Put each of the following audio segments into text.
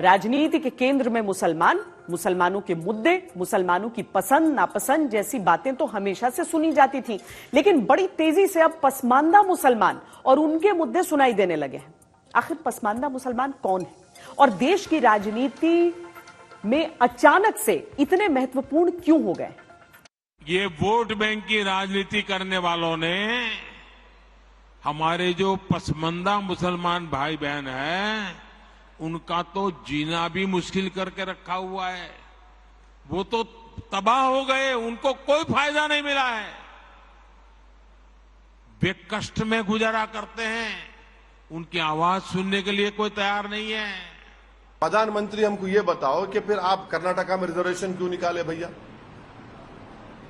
राजनीति के केंद्र में मुसलमान, मुसलमानों के मुद्दे, मुसलमानों की पसंद नापसंद जैसी बातें तो हमेशा से सुनी जाती थी, लेकिन बड़ी तेजी से अब पसमानदा मुसलमान और उनके मुद्दे सुनाई देने लगे हैं। आखिर पसमानदा मुसलमान कौन है और देश की राजनीति में अचानक से इतने महत्वपूर्ण क्यों हो गए? ये वोट बैंक की राजनीति करने वालों ने हमारे जो पसमानदा मुसलमान भाई बहन हैं, उनका तो जीना भी मुश्किल करके रखा हुआ है। वो तो तबाह हो गए, उनको कोई फायदा नहीं मिला है। वे कष्ट में गुजारा करते हैं, उनकी आवाज सुनने के लिए कोई तैयार नहीं है। प्रधानमंत्री हमको ये बताओ कि फिर आप कर्नाटका में रिजर्वेशन क्यों निकाले भैया?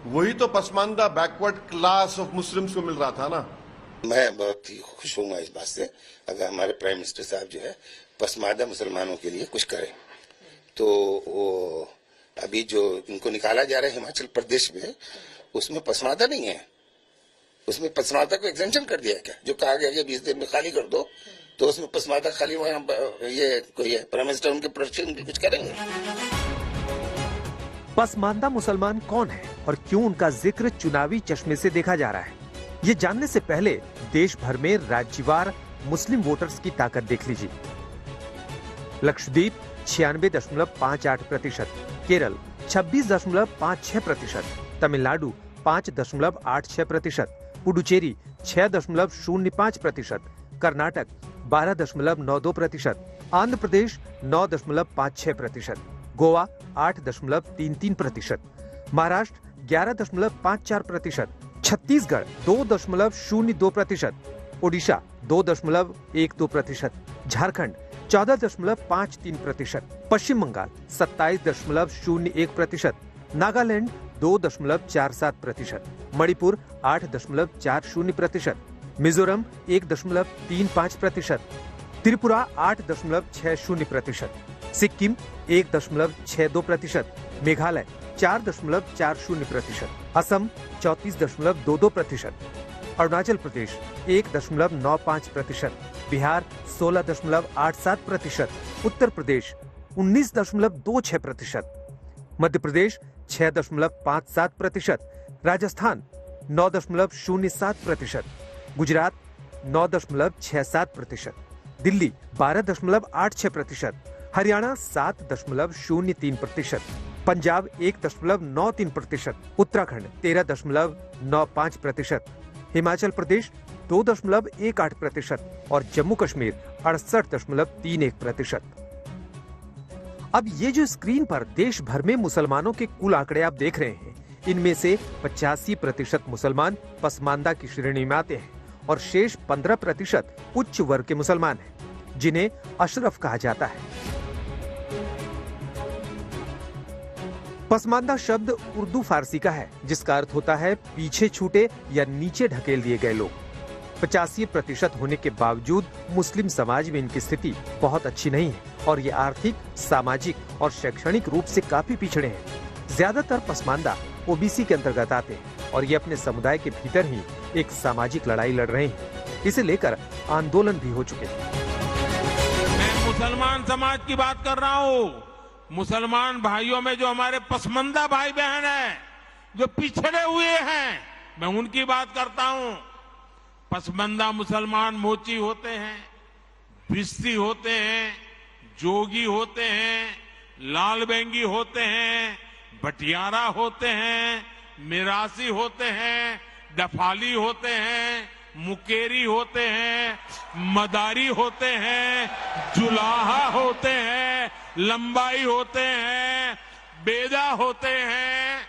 वही तो Pasmanda backward class of Muslims को मिल रहा था ना। मैं बहुत ही खुश हूंगा इस बात से, अगर हमारे प्राइम मिनिस्टर साहब जो है पसमानदा मुसलमानों के लिए कुछ करें। तो वो अभी जो इनको निकाला जा रहा है हिमाचल प्रदेश में, उसमें पसमानदा नहीं है, उसमें पसमानदा को एग्जेम्पशन कर दिया क्या? जो कहा गया कि 20 दिन में खाली कर दो, तो उसमें पसमानदा खाली ये कोई है प्राइम मिनिस्टर उनके प्रोटेक्शन के कुछ करेंगे। पसमानदा मुसलमान कौन है और क्यों उनका जिक्र चुनावी चश्मे से देखा जा रहा है, ये जानने से पहले देश भर में राज्यवार मुस्लिम वोटर्स की ताकत देख लीजिए। लक्षद्वीप 96.58%, केरल 26.56%, तमिलनाडु 5.86%, पुडुचेरी 6.05%, कर्नाटक 12.92%, आंध्र प्रदेश 9.56%, गोवा 8.33%, महाराष्ट्र 11.54%, छत्तीसगढ़ 2.02%, ओडिशा 2.12%, झारखंड 14.53%, पश्चिम बंगाल 27.01%, नागालैंड 2.47%, मणिपुर 8.40%, मिजोरम 1.35%, त्रिपुरा 8.60%, सिक्किम 1.62%, मेघालय 4.40%, असम 34.22%, अरुणाचल प्रदेश 1.95%, बिहार 16.87%, उत्तर प्रदेश 19.26%, मध्य प्रदेश 6.57%, राजस्थान 9.07%, गुजरात 9.67%, दिल्ली 12.86%, हरियाणा 7.03%, पंजाब 1.93%, उत्तराखंड 13.95%, हिमाचल प्रदेश 2.18% और जम्मू कश्मीर 68.31%। अब ये जो स्क्रीन पर देश भर में मुसलमानों के कुल आंकड़े आप देख रहे हैं, इनमें से 85% मुसलमान पसमानदा की श्रेणी में आते हैं और शेष 15% उच्च वर्ग के मुसलमान हैं, जिन्हें अशरफ कहा जाता है। पसमानदा शब्द उर्दू फारसी का है, जिसका अर्थ होता है पीछे छूटे या नीचे ढकेल दिए गए लोग। 85% होने के बावजूद मुस्लिम समाज में इनकी स्थिति बहुत अच्छी नहीं है और ये आर्थिक, सामाजिक और शैक्षणिक रूप से काफी पिछड़े हैं। ज्यादातर पसमानदा ओबीसी के अंतर्गत आते हैं और ये अपने समुदाय के भीतर ही एक सामाजिक लड़ाई लड़ रहे हैं। इसे लेकर आंदोलन भी हो चुके हैं। मैं मुसलमान समाज की बात कर रहा हूँ। मुसलमान भाइयों में जो हमारे पसमानदा भाई बहन हैं, जो पिछड़े हुए हैं, मैं उनकी बात करता हूं। पसमानदा मुसलमान मोची होते हैं, भिस्ती होते हैं, जोगी होते हैं, लाल बेंगी होते हैं, भटियारा होते हैं, मिरासी होते हैं, दफाली होते हैं, मुकेरी होते हैं, मदारी होते हैं, जुलाहा होते हैं, लंबाई होते हैं, बेदा होते हैं,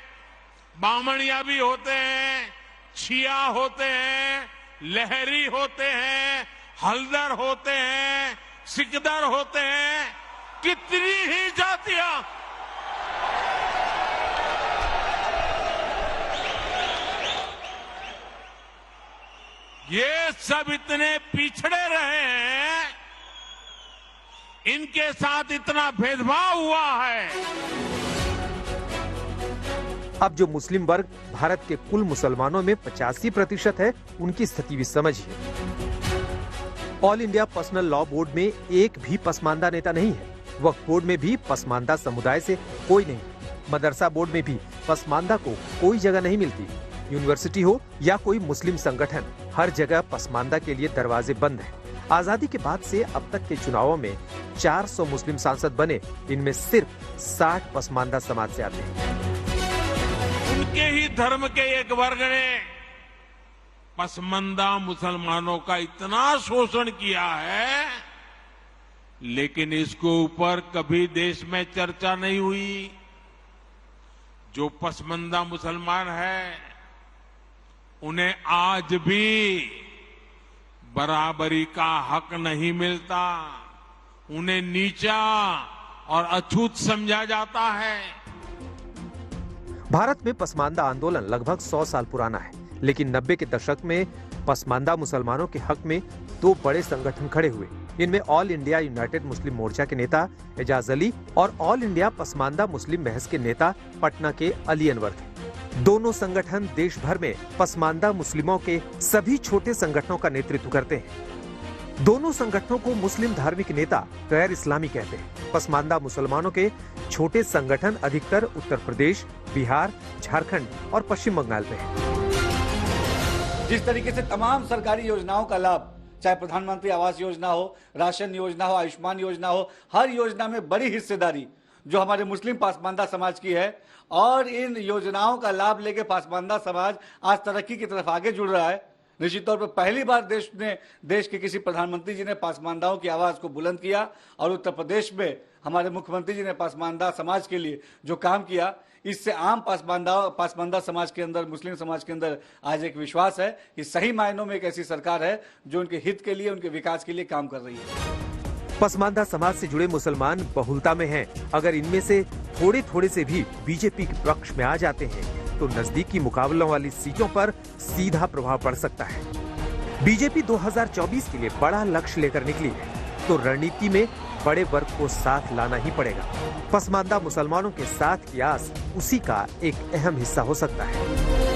बामणिया भी होते हैं, छिया होते हैं, लहरी होते हैं, हल्दर होते हैं, सिकदर होते हैं, कितनी ही जातियां। ये सब इतने पिछड़े रहे हैं, इनके साथ इतना भेदभाव हुआ है। अब जो मुस्लिम वर्ग भारत के कुल मुसलमानों में 85% है, उनकी स्थिति भी समझिए। All India personal law board में एक भी पसमानदा नेता नहीं है वक्फ बोर्ड में भी पसमानदा समुदाय से कोई नहीं, मदरसा बोर्ड में भी पसमानदा को कोई जगह नहीं मिलती। यूनिवर्सिटी हो या कोई मुस्लिम संगठन, हर जगह पसमानदा के लिए दरवाजे बंद हैं। आजादी के बाद से अब तक के चुनावों में 400 मुस्लिम सांसद बने, इनमें सिर्फ 60 पसमानदा समाज से आते हैं। उनके ही धर्म के एक वर्ग ने पसमानदा मुसलमानों का इतना शोषण किया है, लेकिन इसके ऊपर कभी देश में चर्चा नहीं हुई। जो पसमानदा मुसलमान है, उन्हें आज भी बराबरी का हक नहीं मिलता, उन्हें नीचा और अछूत समझा जाता है। भारत में पसमानदा आंदोलन लगभग 100 साल पुराना है, लेकिन 90 के दशक में पसमानदा मुसलमानों के हक में 2 बड़े संगठन खड़े हुए। इनमें ऑल इंडिया यूनाइटेड मुस्लिम मोर्चा के नेता एजाज अली और ऑल इंडिया पसमानदा मुस्लिम बहस के नेता पटना के अली अनवर थे। दोनों संगठन देश भर में पसमानदा मुस्लिमों के सभी छोटे संगठनों का नेतृत्व करते हैं। दोनों संगठनों को मुस्लिम धार्मिक नेता गैर इस्लामी कहते हैं। पसमानदा मुसलमानों के छोटे संगठन अधिकतर उत्तर प्रदेश, बिहार, झारखंड और पश्चिम बंगाल में हैं। जिस तरीके से तमाम सरकारी योजनाओं का लाभ, चाहे प्रधानमंत्री आवास योजना हो, राशन योजना हो, आयुष्मान योजना हो, हर योजना में बड़ी हिस्सेदारी जो हमारे मुस्लिम पासमानदा समाज की है, और इन योजनाओं का लाभ लेके पासमानदा समाज आज तरक्की की तरफ आगे जुड़ रहा है। निश्चित तौर पर पहली बार देश के किसी प्रधानमंत्री जी ने पासमानदाओं की आवाज को बुलंद किया, और उत्तर प्रदेश में हमारे मुख्यमंत्री जी ने पासमानदा समाज के लिए जो काम किया, इससे आम पासमानदा समाज के अंदर, मुस्लिम समाज के अंदर आज एक विश्वास है कि सही मायनों में एक ऐसी सरकार है जो उनके हित के लिए, उनके विकास के लिए काम कर रही है। पसमानदा समाज से जुड़े मुसलमान बहुलता में हैं। अगर इनमें से थोड़े थोड़े से भी बीजेपी के पक्ष में आ जाते हैं तो नजदीकी मुकाबलों वाली सीटों पर सीधा प्रभाव पड़ सकता है। बीजेपी 2024 के लिए बड़ा लक्ष्य लेकर निकली है, तो रणनीति में बड़े वर्ग को साथ लाना ही पड़ेगा। पसमानदा मुसलमानों के साथ की आस उसी का एक अहम हिस्सा हो सकता है।